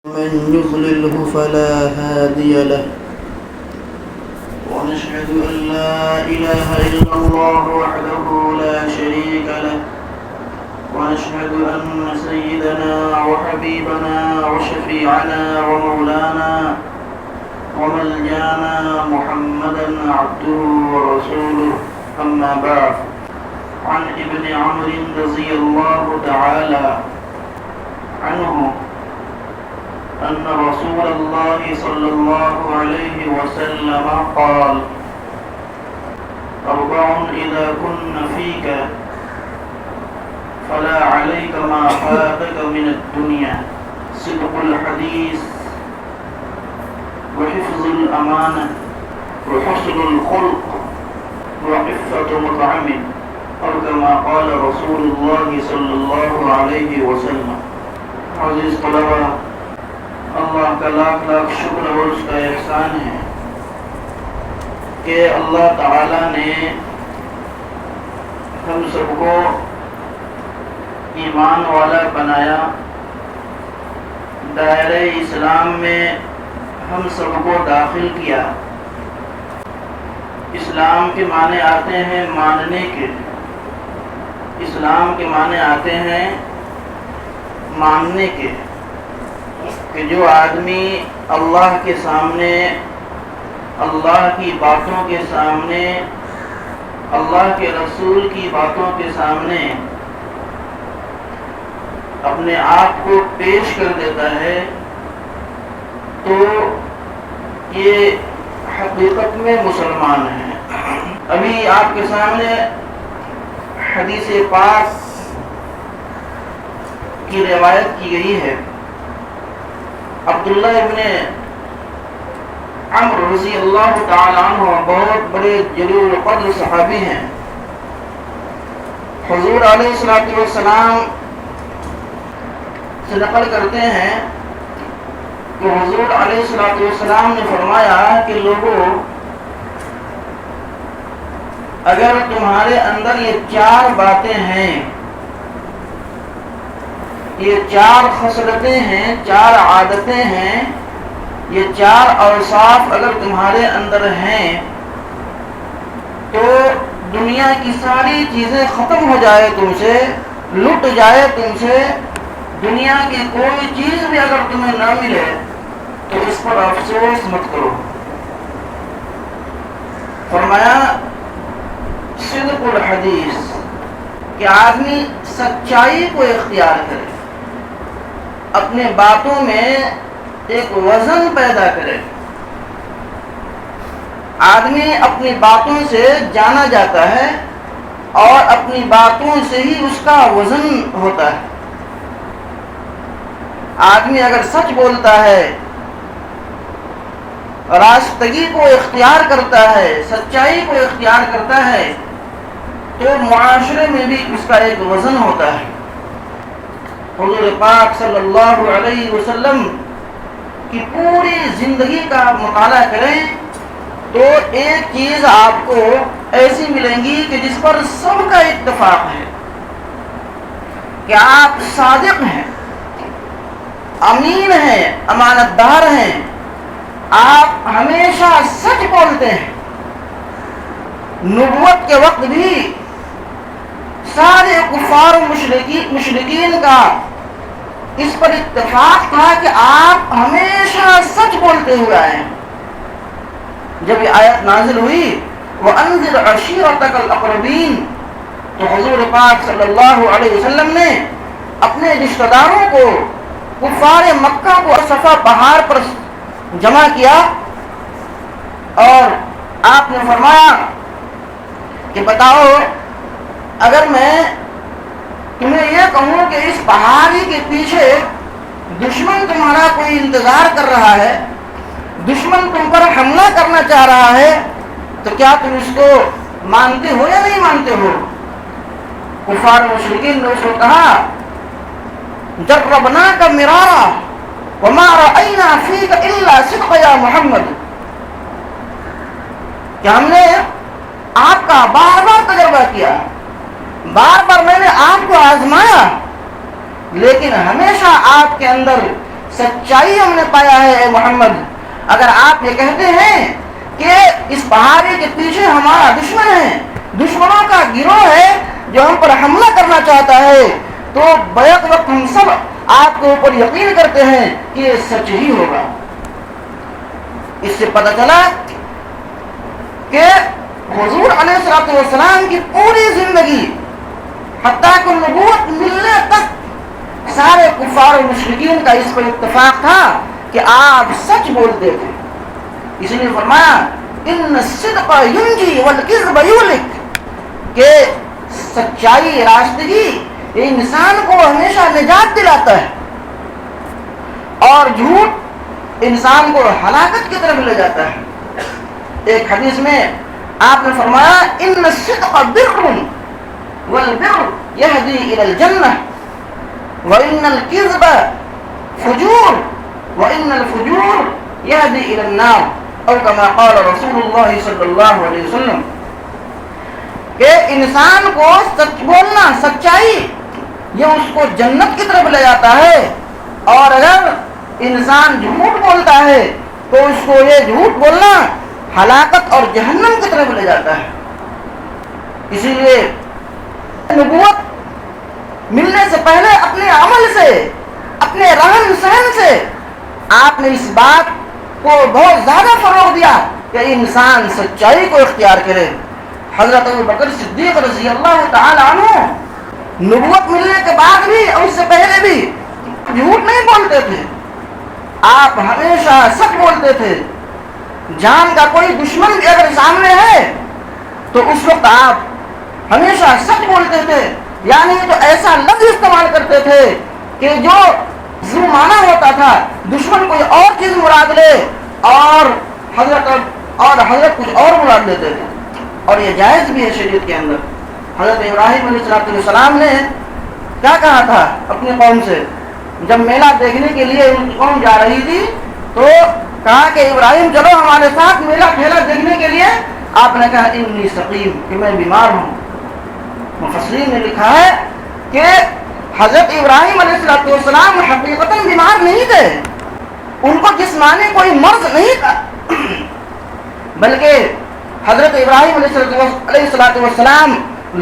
من يضلله فلا هادي له ونشهد أن لا إله إلا الله وحده لا شريك له ونشهد أن سيدنا وحبيبنا وشفيعنا ومولانا وملجانا محمدا عبده ورسوله أما بعد عن ابن عمرو رضي الله تعالى عنه أن رسول الله صلى الله عليه وسلم قال: أربع إذا كن فيك فلا عليك ما فاتك من الدنيا صدق الحديث وحفظ الأمانة وحسن الخلق وعفة مطعم أو كما قال رسول الله صلی اللہ علیہ وسلم. عزیز طلباء، اللہ کا لاکھ لاکھ شکر اور اس کا احسان ہے کہ اللہ تعالی نے ہم سب کو ایمان والا بنایا، دائرہ اسلام میں ہم سب کو داخل کیا. اسلام کے معنی آتے ہیں ماننے کے، اسلام کے معنی آتے ہیں ماننے کے، کہ جو آدمی اللہ کے سامنے، اللہ کی باتوں کے سامنے، اللہ کے رسول کی باتوں کے سامنے اپنے آپ کو پیش کر دیتا ہے، تو یہ حقیقت میں مسلمان ہے. ابھی آپ کے سامنے حدیث پاک کی روایت کی گئی ہے. عبداللہ ابن عمرو رضی اللہ تعالی عنہ بہت بڑے جلیل القدر صحابی ہیں. حضور علیہ الصلوۃ والسلام سے نقل کرتے ہیں کہ حضور علیہ الصلوۃ والسلام نے فرمایا کہ لوگوں، اگر تمہارے اندر یہ چار باتیں ہیں، یہ چار خصلتیں ہیں، چار عادتیں ہیں، یہ چار اوصاف اگر تمہارے اندر ہیں تو دنیا کی ساری چیزیں ختم ہو جائے، تم سے لٹ جائے، تم سے دنیا کی کوئی چیز بھی اگر تمہیں نہ ملے تو اس پر افسوس مت کرو. فرمایا صدق الحدیث، کہ آدمی سچائی کو اختیار کرے، اپنے باتوں میں ایک وزن پیدا کرے. آدمی اپنی باتوں سے جانا جاتا ہے اور اپنی باتوں سے ہی اس کا وزن ہوتا ہے. آدمی اگر سچ بولتا ہے، راستگی کو اختیار کرتا ہے، سچائی کو اختیار کرتا ہے، تو معاشرے میں بھی اس کا ایک وزن ہوتا ہے. حضور پاک صلی اللہ علیہ وسلم کی پوری زندگی کا مطالعہ کریں تو ایک چیز آپ کو ایسی ملیں گی کہ جس پر سب کا اتفاق ہے کہ آپ صادق ہیں، امین ہیں، امانت دار ہیں، آپ ہمیشہ سچ بولتے ہیں. نبوت کے وقت بھی سارے کفار و مشرکین کا اس پر اتفاق تھا کہ آپ ہمیشہ سچ بولتے ہوئے آئے ہیں. جب یہ آیت نازل ہوئی وَأَنذِرْ عَشِيرَتَكَ الْأَقْرَبِينَ، تو حضور پاک صلی اللہ علیہ وسلم نے اپنے رشتہ داروں کو، کفار مکہ کو صفا پہاڑ پر جمع کیا اور آپ نے فرمایا کہ بتاؤ، اگر میں تمہیں یہ کہوں کہ اس پہاڑی کے پیچھے دشمن تمہارا کوئی انتظار کر رہا ہے، دشمن تم پر حملہ کرنا چاہ رہا ہے، تو کیا تم اس کو مانتے ہو یا نہیں مانتے ہو؟ کفار مشرکین نے اس کو کہا جربناک مرارا وما رأینا فیک الا صدق یا محمد، کہ ہم نے آپ کا بار بار تجربہ کیا، بار بار میں نے آپ کو آزمایا، لیکن ہمیشہ آپ کے اندر سچائی ہم نے پایا ہے اے محمد. اگر آپ یہ کہتے ہیں کہ اس پہاڑی کے پیچھے ہمارا دشمن ہے, دشمنوں کا گروہ ہے جو ہم پر حملہ کرنا چاہتا ہے, تو بیک وقت ہم سب آپ کے اوپر یقین کرتے ہیں کہ یہ سچ ہی ہوگا. اس سے پتہ چلا کہ حضور علیہ الصلوۃ والسلام کی پوری زندگی حتیٰ کہ نبوت ملنے تک سارے کفار و مشرکین کا اس پر اتفاق تھا کہ آپ سچ بولتے تھے. اس لیے فرمایا ان الصدق ینجی والکذب یہلک, کہ سچائی راستگی یہ انسان کو ہمیشہ نجات دلاتا ہے اور جھوٹ انسان کو ہلاکت کی طرف لے جاتا ہے. ایک حدیث میں آپ نے فرمایا ان الصدق بر والبر یہدی الی الجنہ وان الکذب فجور وان الفجور یہدی الی النار او کما قال رسول اللہ صلی اللہ علیہ وسلم, کہ انسان کو سچ بولنا, سچائی یہ اس کو جنت کی طرف لے جاتا ہے, اور اگر انسان جھوٹ بولتا ہے تو اس کو یہ جھوٹ بولنا ہلاکت اور جہنم کی طرف لے جاتا ہے. اسی لیے نبوت ملنے سے پہلے اپنے عمل سے, اپنے رہن سہن سے آپ نے اس بات کو بہت زیادہ فروغ دیا کہ انسان سچائی کو اختیار کرے. حضرت ابوبکر صدیق رضی اللہ تعالی عنہ نبوت ملنے کے بعد بھی اور اس سے پہلے بھی جھوٹ نہیں بولتے تھے, آپ ہمیشہ سچ بولتے تھے. جان کا کوئی دشمن بھی اگر سامنے ہے تو اس وقت آپ ہمیشہ سچ بولتے تھے, یعنی تو ایسا لفظ استعمال کرتے تھے کہ جو ذو معنی ہوتا تھا, دشمن کوئی اور چیز مراد لے اور حضرت کچھ اور مراد لیتے تھے, اور یہ جائز بھی ہے شریعت کے اندر. حضرت ابراہیم علیہ السلام نے کیا کہا تھا اپنی قوم سے, جب میلہ دیکھنے کے لیے ان کی قوم جا رہی تھی تو کہا کہ ابراہیم چلو ہمارے ساتھ میلہ ٹھیلا دیکھنے کے لیے. آپ نے کہا انی سقیم, کہ میں بیمار ہوں. مفسرین نے لکھا ہے کہ حضرت ابراہیم علیہ السلام حقیقتاً بیمار نہیں تھے, ان کو جسمانی کوئی مرض نہیں تھا, بلکہ حضرت ابراہیم علیہ السلام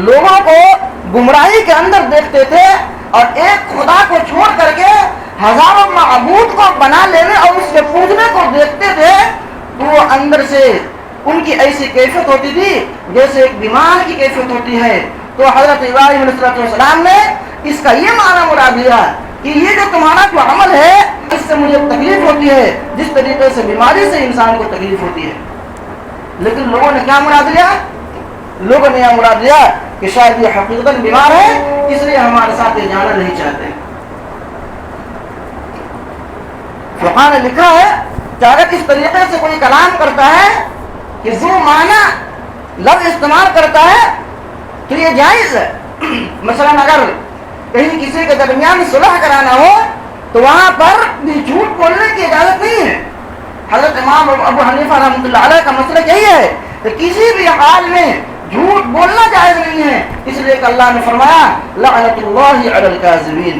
لوگوں کو گمراہی کے اندر دیکھتے تھے اور ایک خدا کو چھوڑ کر کے ہزاروں معبود کو بنا لینے اور اس کے پوجنے کو دیکھتے تھے, تو وہ اندر سے ان کی ایسی کیفیت ہوتی تھی جیسے ایک بیمار کی کیفیت ہوتی ہے. تو حضرت ابراہیم علیہ السلام نے اس کا یہ معنی مراد لیا کہ یہ جو تمہارا جو عمل ہے اس سے مجھے تکلیف ہوتی ہے جس طریقے سے بیماری سے انسان کو تکلیف ہوتی ہے. لیکن لوگوں نے کیا مراد لیا؟ لوگوں نے یہ مراد لیا کہ شاید یہ حقیقتاً بیمار ہے, اس لیے ہمارے ساتھ یہ جانا نہیں چاہتے. فقہ نے لکھا ہے کہ اگر اس طریقے سے کوئی کلام کرتا ہے کہ ذو معنی لفظ استعمال کرتا ہے تو یہ جائز ہے. مثلا اگر کہیں کسی کے درمیان صلح کرانا ہو تو وہاں پر بھی جھوٹ بولنے کی اجازت نہیں ہے. حضرت امام ابو حنیفہ رحمۃ اللہ علیہ کا مسئلہ یہی ہے کہ کسی بھی حال میں جھوٹ بولنا جائز نہیں ہے, اس لیے کہ اللہ نے فرمایا لعنت اللہ علی الکاذبین,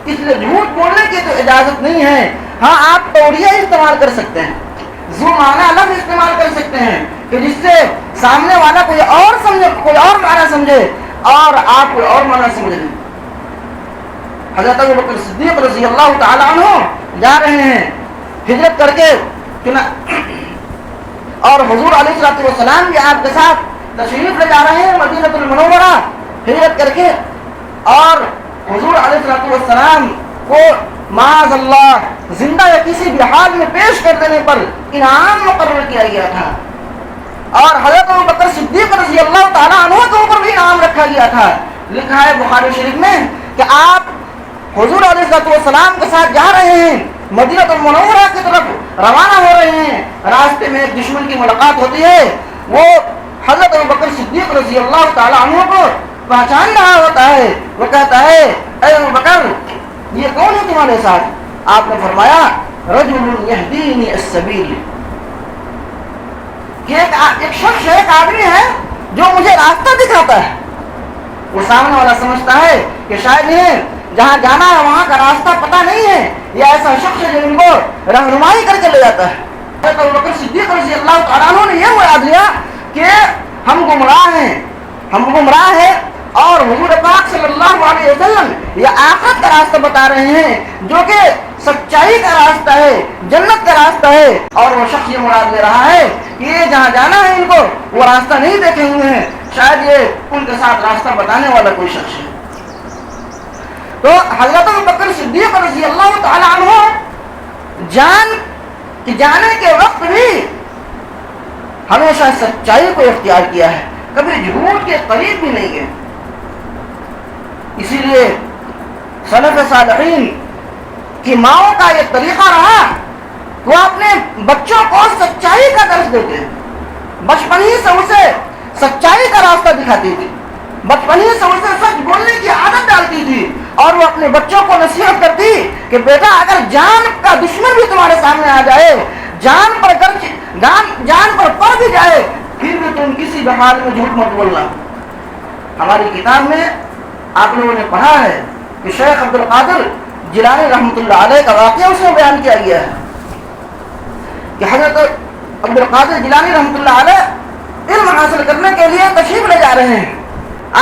اس لیے جھوٹ بولنے کی تو اجازت نہیں ہے. ہاں آپ توڑیہ استعمال کر سکتے ہیں, ذو معنی لفظ استعمال کر سکتے ہیں کہ جس سے سامنے والا کوئی اور سمجھے, کوئی اور معنی سمجھے اور آپ کوئی اور معنی سمجھ لیں. حضرت ابوبکر صدیق رضی اللہ تعالی عنہ جا رہے ہیں ہجرت کر کے, اور حضور علیہ السلام بھی آپ کے ساتھ تشریف لے جا رہے ہیں مدینہ المنورہ ہجرت کر کے, اور حضور علیہ السلام کو معاذ اللہ زندہ یا کسی بھی حال میں پیش کر دینے پر انعام مقرر کیا گیا تھا, اور حضرت ابوبکر صدیق رضی اللہ تعالیٰ عنہ کے اوپر بھی انعام رکھا گیا تھا. لکھا ہے بخاری شریف میں کہ آپ حضور علیہ السلام کے ساتھ جا رہے ہیں, مدینہ المنورہ کی طرف روانہ ہو رہے ہیں, راستے میں ایک دشمن کی ملاقات ہوتی ہے, وہ حضرت ابوبکر صدیق رضی اللہ تعالیٰ عنہ کو پہچان رہا ہوتا ہے. وہ کہتا ہے اے ابوبکر یہ کون ہے تمہارے ساتھ؟ آپ نے فرمایا رجل یہدینی السبیل, کہ ایک شخص ایک آدمی ہے جو مجھے راستہ دکھاتا ہے. وہ سامنے والا سمجھتا ہے کہ شاید یہ جہاں جانا ہے وہاں کا راستہ پتہ نہیں ہے، یہ ایسا شخص ہے جو ان کو رہنمائی کر کے لے جاتا ہے۔ حضرت ابوبکر صدیق رضی اللہ تعالیٰ عنہ نے یہ مراد لیا کہ ہم گمراہ ہیں اور حضور پاک صلی اللہ علیہ وسلم یہ آخرت کا راستہ بتا رہے ہیں جو کہ سچائی کا راستہ ہے، جنت کا راستہ ہے، اور وہ شخص یہ مراد لے رہا ہے کہ یہ جہاں جانا ہے ان کو وہ راستہ نہیں دیکھے ہوئے ہیں، شاید یہ ان کے ساتھ راستہ بتانے والا کوئی شخص ہے۔ تو حضرت ابوبکر صدیق رضی اللہ تعالیٰ عنہ جانے کے وقت بھی ہمیشہ سچائی کو اختیار کیا ہے، کبھی جھوٹ کے قریب بھی نہیں گئے۔ اسی لیے سلف صالحین کی ماؤں کا یہ طریقہ رہا، وہ اپنے بچوں کو سچائی کا درس دیتے ہیں، بچپن ہی سے اسے سچائی کا راستہ دکھاتی تھی، بچپن ہی سے اسے سچ بولنے کی عادت ڈالتی تھی، اور وہ اپنے بچوں کو نصیحت کرتی کہ بیٹا اگر جان کا دشمن بھی تمہارے سامنے آ جائے، جان پر پڑ بھی جائے، پھر بھی تم کسی بھی حال میں جھوٹ مت بولنا۔ ہماری کتاب میں آپ لوگوں نے پڑھا ہے کہ شیخ عبد القادر جیلانی رحمۃ اللہ علیہ کا واقعہ اس میں بیان کیا گیا ہے کہ حضرت عبد القادر جیلانی رحمۃ اللہ علیہ علم حاصل کرنے کے لیے تشریف لے جا رہے ہیں۔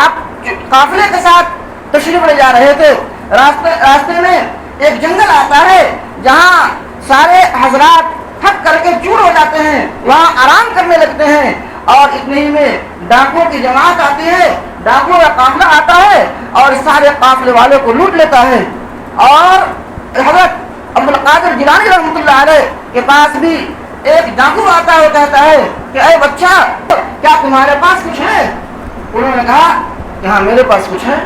آپ قافلے کے ساتھ تشریف لے جا رہے تھے، راستے میں ایک جنگل آتا ہے جہاں سارے حضرات تھک کر کے چور ہو جاتے ہیں، وہاں آرام کرنے لگتے ہیں، اور اتنے ہی میں ڈاکوؤں کی جماعت آتی ہے، ڈاکوؤں کا قافلہ آتا ہے اور سارے قافلے والوں کو لوٹ لیتا ہے۔ اور حضرت عبد القادر جیلانی رحمۃ اللہ علیہ کے پاس بھی ایک ڈاکو آتا ہے، وہ کہتا ہے کہ اے بچہ کیا تمہارے پاس کچھ ہے؟ انہوں نے کہا کہ ہاں میرے پاس کچھ ہے۔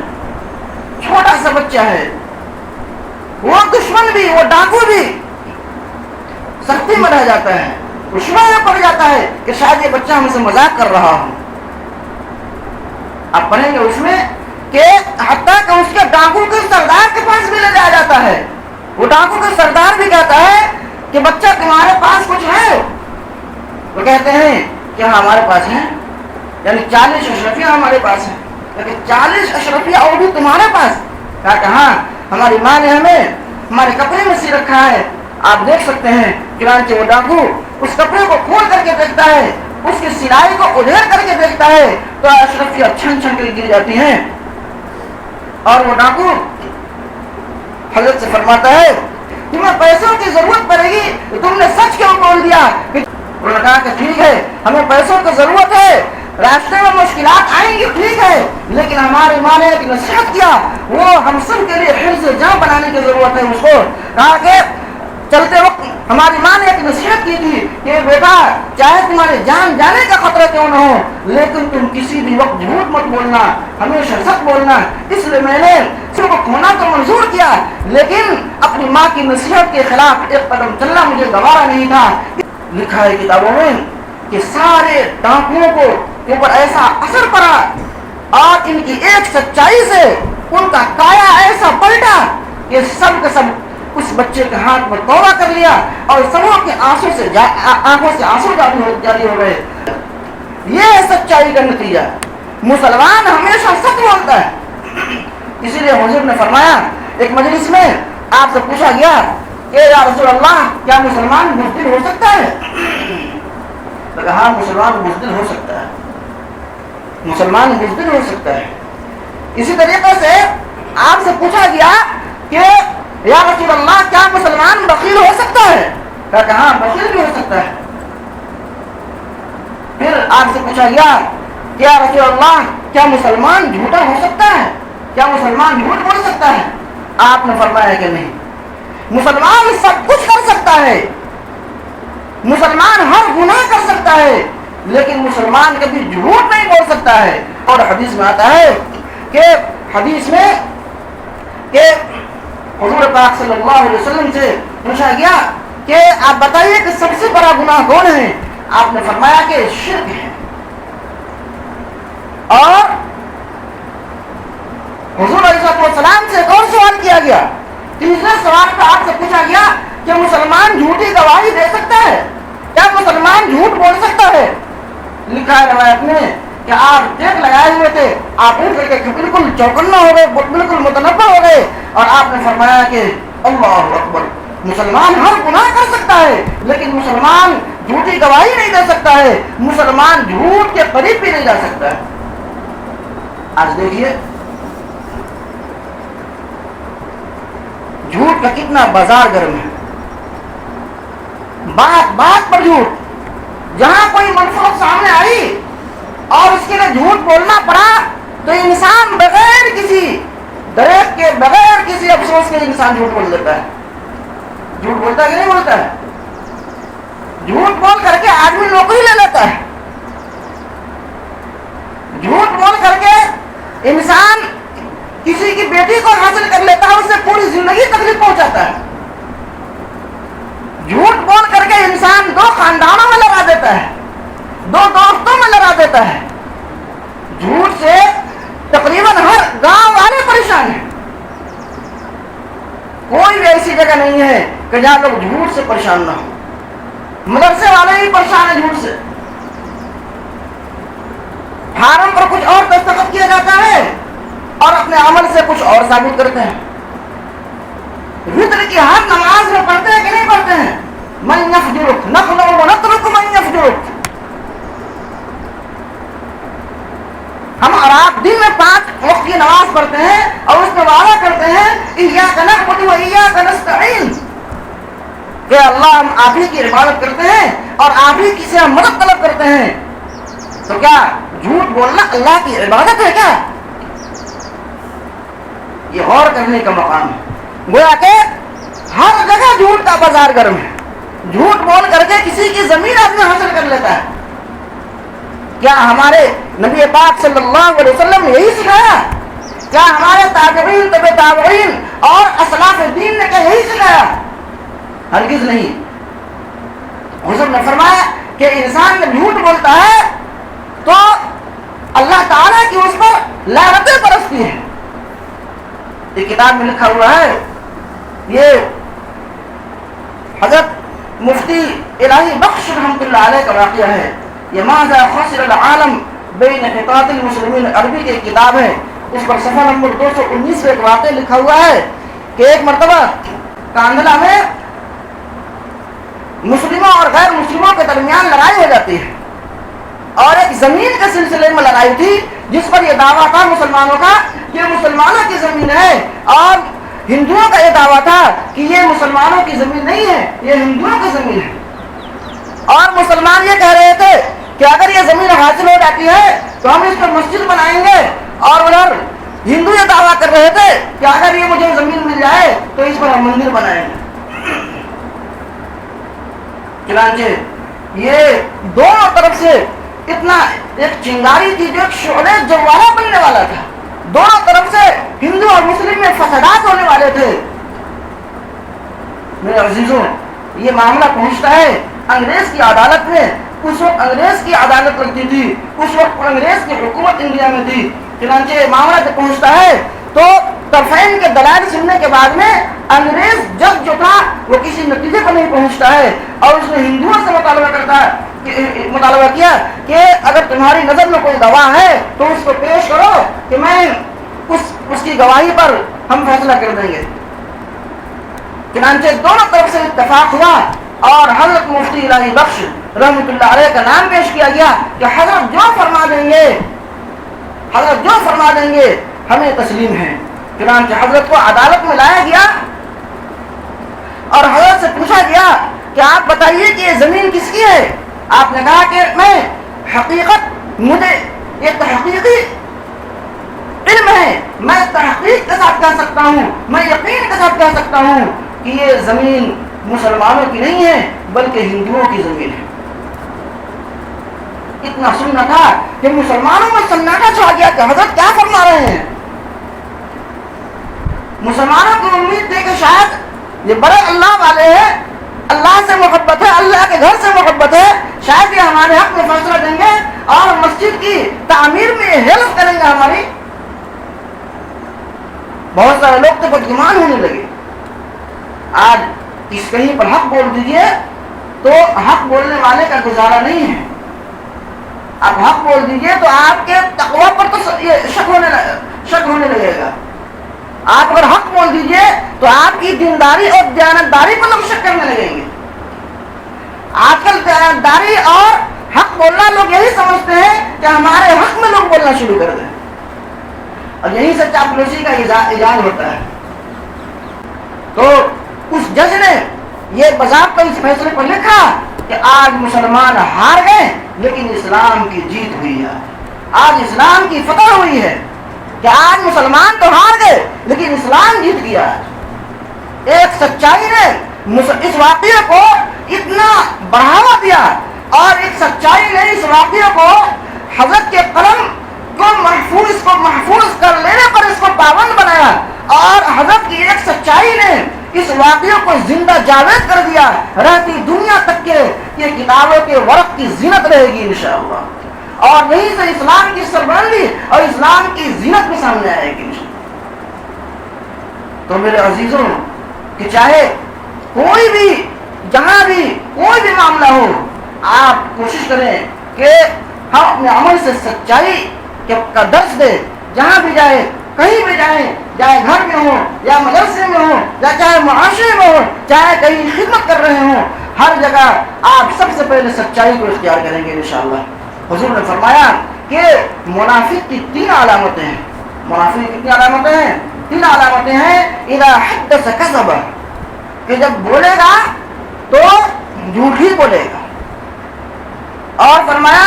چھوٹا سا بچہ ہے، وہ دشمن بھی، وہ ڈاکو بھی سختی میں رہ جاتا ہے، شبہ میں پڑ جاتا ہے کہ شاید یہ بچہ ہم سے مذاق کر رہا ہوں۔ آپ پڑھیں گے اس میں کہ حتیٰ کہ اس کے ڈاکو کے سردار کے پاس بھی لے جایا جاتا ہے، وہ ڈاکو کے سردار بھی کہتا ہے کہ بچہ تمہارے پاس کچھ ہے؟ وہ کہتے ہیں کہ ہاں ہمارے پاس ہے، یعنی 40 اشرفیہ ہمارے پاس ہیں۔ لیکن 40 اشرفیہ اور بھی تمہارے پاس؟ کہا کہ ہاں ہماری ماں نے ہمیں ہمارے کپڑے میں سی رکھا ہے، آپ دیکھ سکتے ہیں۔ چنانچہ وہ ڈاکو اس کپڑے کو کھول کر کے دیکھتا ہے، اس کی سلائی کو ادھیڑ کر کے دیکھتا ہے تو اشرفیہ چھن چھن کر گر جاتی ہیں، اور وہ ڈاکو حضرت سے فرماتا ہے تمہیں پیسوں کی ضرورت پڑے گی تو تم نے سچ کیوں بول دیا؟ انہوں نے کہا کہ ٹھیک ہے ہمیں پیسوں کی ضرورت ہے، راستے میں مشکلات آئیں گی، ٹھیک ہے، لیکن ہماری ماں نے ایک نصیحت کیا، وہ ہم سب کے لیے حرص جان بنانے کی ضرورت ہے۔ اس کو کہا کہ چلتے وقت ہماری ماں نے ایک نصیحت کی تھی کہ بیٹا چاہے تمہارے جان جانے کا خطرہ کیوں نہ ہو لیکن تم کسی بھی وقت جھوٹ مت بولنا، ہمیشہ سچ بولنا۔ اس لیے میں نے سب کو کھونا تو منظور کیا، لیکن اپنی ماں کی نصیحت کے خلاف ایک قدم چلنا مجھے گوارا نہیں تھا۔ لکھا ہے کتابوں میں کہ سارے ڈاکوؤں کو اوپر ایسا اثر پڑا اور ان کی ایک سچائی سے ان کا کایا ایسا پلٹا کہ سب کے سب اس بچے کے ہاتھ میں توبہ کر لیا اور سبوں کے آنسوں سے آنسو جاری ہو گئے۔ یہ ہے سچائی کا نتیجہ۔ مسلمان ہمیشہ سچ بولتا ہے۔ اسی لیے حضور نے فرمایا، ایک مجلس میں آپ سے پوچھا گیا کہ یا رسول اللہ کیا مسلمان بزدل ہو سکتا ہے؟ تو کہا مسلمان بزدل ہو سکتا ہے، مسلمان بزدل ہو سکتا ہے۔ اسی طریقے سے آپ سے پوچھا گیا کہ یا رسول اللہ کیا مسلمان بخیل ہو سکتا ہے؟ کہا ہاں بخیل بھی ہو سکتا ہے۔ پھر آپ سے پوچھا گیا کہ یا رسول اللہ کیا مسلمان جھوٹا ہو سکتا ہے؟ کیا مسلمان جھوٹ بول سکتا ہے؟ آپ نے فرمایا کہ نہیں، مسلمان سب کچھ کر سکتا ہے، مسلمان ہر گناہ کر سکتا ہے، لیکن مسلمان کبھی جھوٹ نہیں بول سکتا ہے۔ اور حدیث میں آتا ہے کہ حدیث میں کہ حضور پاک صلی اللہ علیہ وسلم سے پوچھا گیا کہ آپ بتائیے کہ سب سے بڑا گناہ کون ہے؟ آپ نے فرمایا کہ شرک ہے۔ اور حضور علیہ السلام سے ایک اور سوال کیا گیا، تیسرے سوال پہ آپ سے پوچھا گیا کہ مسلمان جھوٹی گواہی دے سکتا ہے؟ کیا مسلمان جھوٹ بول سکتا ہے؟ لکھا ہے روایت میں کہ آپ ٹیک لگائے ہوئے تھے, آپ اٹھ کر کے بالکل چوکنا ہو گئے, بالکل متنبع ہو گئے, اور آپ نے فرمایا کہ اللہ اکبر, مسلمان ہر گناہ کر سکتا ہے لیکن مسلمان جھوٹی گواہی نہیں دے سکتا ہے, مسلمان جھوٹ کے قریب بھی نہیں جا سکتا ہے. آج دیکھیے جھوٹ کا کتنا بازار گرم ہے, بات بات پر جھوٹ. جہاں کوئی منفرد سامنے آئی اور اس کے لیے جھوٹ بولنا پڑا تو انسان بغیر کسی دریغ کے, بغیر کسی افسوس کے انسان جھوٹ بول دیتا ہے. جھوٹ بولتا ہے کہ نہیں بولتا ہے؟ جھوٹ بول کر کے آدمی نوکری لے لیتا ہے, جھوٹ بول کر کے انسان کسی کی بیٹی کو حاصل کر لیتا ہے, اسے پوری زندگی تکلیف پہنچاتا ہے. جھوٹ بول کر کے انسان 2 خاندانوں میں لڑا دیتا ہے, 2 دوستوں میں لڑا دیتا ہے. جھوٹ سے تقریباً ہر گاؤں والے پریشان ہیں. کوئی بھی ایسی جگہ نہیں ہے کہ جہاں لوگ جھوٹ سے پریشان نہ ہوں. مدرسے والے ہی پریشان ہیں جھوٹ سے. فارم پر کچھ اور دستخط کیا جاتا ہے اور اپنے عمل سے کچھ اور ثابت کرتے ہیں. وطر کی ہر نماز میں پڑھتے ہیں کہ نہیں پڑھتے ہیں؟ من یفجرک نخلع ونترک من یفجرک. ہم اور آپ دن میں 5 وقت کی نماز پڑھتے ہیں اور اس میں وعدہ کرتے ہیں ایاک نعبد و ایاک نستعین, کہ اللہ ہم آپ ہی کی عبادت کرتے ہیں اور آپ ہی کی سے ہم مدد طلب کرتے ہیں. تو کیا جھوٹ بولنا اللہ کی عبادت ہے کیا؟ یہ غور کرنے کا مقام ہے. گویا کہ ہر جگہ جھوٹ کا بازار گرم ہے. جھوٹ بول کر کے کسی کی زمین آدمی حاصل کر لیتا ہے. کیا ہمارے نبی پاک صلی اللہ علیہ وسلم نے یہی سکھایا؟ کیا ہمارے تابعین, تبع تابعین اور اسلاف دین نے کیا یہی سکھایا؟ ہرگز نہیں. حضور نے فرمایا کہ انسان جب جھوٹ بولتا ہے تو اللہ تعالیٰ کی اس پر لعنتیں برستی ہیں. ایک کتاب میں لکھا ہوا ہے, یہ حضرت مفتی الہی بخش رحمۃ اللہ علیہ کا واقعہ ہے. یہ ماذا خسر العالم بین حطاط المسلمین, عربی کی ایک کتاب ہے. اس پر صفحہ نمبر 219 پہ ایک واقعہ لکھا ہوا ہے کہ ایک مرتبہ کاندھلا میں مسلموں اور غیر مسلموں کے درمیان لڑائی ہو جاتی ہے, اور ایک زمین کے سلسلے میں لڑائی تھی جس پر یہ دعویٰ تھا مسلمانوں کا کہ مسلمانوں کی زمین ہے, اور ہندوؤں کا یہ دعویٰ تھا کہ یہ مسلمانوں کی زمین نہیں ہے, یہ ہندوؤں کی زمین ہے. اور مسلمان یہ کہہ رہے تھے کہ اگر یہ زمین حاصل ہو جاتی ہے تو ہم اس پر مسجد بنائیں گے, اور ادھر ہندو یہ دعویٰ کر رہے تھے کہ اگر یہ مجھے زمین مل جائے تو اس پر ہم مندر بنائیں گے. چنانچہ یہ دونوں طرف سے اتنا ایک چنگاری تھی جو ایک شعلہ جوالا بننے والا تھا. دونوں طرف سے ہندو اور مسلم میں فسادات ہونے والے تھے. میرے عزیزوں, یہ معاملہ پہنچتا ہے انگریز کی عدالت میں. اس وقت انگریز کی عدالت لگتی تھی, اس وقت انگریز کی حکومت انڈیا میں تھی. چنانچہ معاملہ جب پہنچتا ہے تو طرفین کے دلائل سننے کے بعد میں انگریز جج جو تھا وہ کسی نتیجے پر نہیں پہنچتا ہے, اور اس نے ہندوؤں سے مطالبہ کیا کہ اگر تمہاری نظر میں کوئی گواہ ہے تو اس کو پیش کرو کہ میں اس کی گواہی پر ہم فیصلہ کر دیں گے. چنانچہ دونوں طرف سے اتفاق ہوا اور حضرت مفتی الہی بخش رحمۃ اللہ علیہ کا نام پیش کیا گیا کہ حضرت جو فرما دیں گے, حضرت جو فرما دیں گے ہمیں تسلیم ہے. چنانچہ حضرت کو عدالت میں لایا گیا اور حضرت سے پوچھا گیا کہ آپ بتائیے کہ یہ زمین کس کی ہے. آپ نے کہا کہ میں حقیقت, مجھے یہ تحقیقی علم ہے, میں تحقیق کے ساتھ کہہ سکتا ہوں, میں یقین کے ساتھ کہہ سکتا ہوں کہ یہ زمین مسلمانوں کی نہیں ہے بلکہ ہندوؤں کی زمین ہے. اتنا سننا تھا کہ مسلمانوں میں سناٹا چھا گیا کہ حضرت کیا فرما رہے ہیں. مسلمانوں کو امید تھی کہ شاید یہ بڑے اللہ والے ہیں, اللہ سے محبت ہے, اللہ کے گھر سے محبت ہے, شاید یہ ہمارے حق میں فیصلہ دیں گے اور مسجد کی تعمیر میں ہیلپ کریں گے ہماری. بہت سارے لوگ تو بدگمان ہونے لگے. آج کس کہیں پر حق بول دیجئے تو حق بولنے والے کا گزارا نہیں ہے. آپ حق بول دیجئے تو آپ کے تقویٰ پر تو شک ہونے لگے گا. آپ اگر حق بول دیجئے تو آپ کی دینداری اور دیانتداری پر لوگ شک کرنے لگیں گے. آج کل دیانتداری اور حق بولنا لوگ یہی سمجھتے ہیں کہ ہمارے حق میں لوگ بولنا شروع کر دیں، اور یہی سے چاپلوسی کا ایجاد ہوتا ہے. تو اس جج نے یہ باضابطہ اس فیصلے پر لکھا کہ آج مسلمان ہار گئے لیکن اسلام کی جیت ہوئی ہے. آج اسلام کی فتح ہوئی ہے کہ آج مسلمان تو ہار گئے لیکن اسلام جیت گیا. ایک سچائی نے اس واقعے کو اتنا بڑھاوا دیا، اور ایک سچائی نے اس واقعے کو حضرت کے قلم کو محفوظ کر لینے پر اس کو پابند بنایا، اور حضرت کی ایک سچائی نے اس واقعے کو زندہ جاوید کر دیا. رہتی دنیا تک کے یہ کتابوں کے ورق کی زینت رہے گی انشاءاللہ، اور یہیں سے اسلام کی سربلندی اور اسلام کی زینت بھی سامنے آئے گی انشاءاللہ. تو میرے عزیزوں کہ چاہے کوئی بھی جہاں بھی کوئی بھی معاملہ ہو، آپ کوشش کریں کہ ہم اپنے عمل سے سچائی کا درس دیں. جہاں بھی جائے، کہیں بھی جائیں، چاہے گھر میں ہو یا مدرسے میں ہو یا چاہے معاشرے میں ہو، چاہے کہیں خدمت کر رہے ہوں، ہر جگہ آپ سب سے پہلے سچائی کو اختیار کریں گے انشاءاللہ. حضور نے فرمایا کہ منافق کی 3 علامتیں ہیں. منافق کی کتنی علامتیں ہیں؟ 3 علامتیں ہیں. اذا حدث کذب، کہ جب بولے گا تو جھوٹ ہی بولے گا. اور فرمایا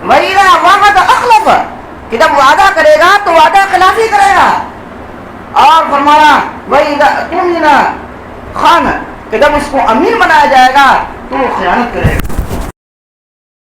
وَإِذَا وَعَدَ أَخْلَفَ، کہ جب وعدہ کرے گا تو وعدہ خلافی کرے گا. اور فرمایا وَإِذَا اؤْتُمِنَ خَانَ، کہ جب اس کو امین بنایا جائے گا تو وہ خیانت کرے گا.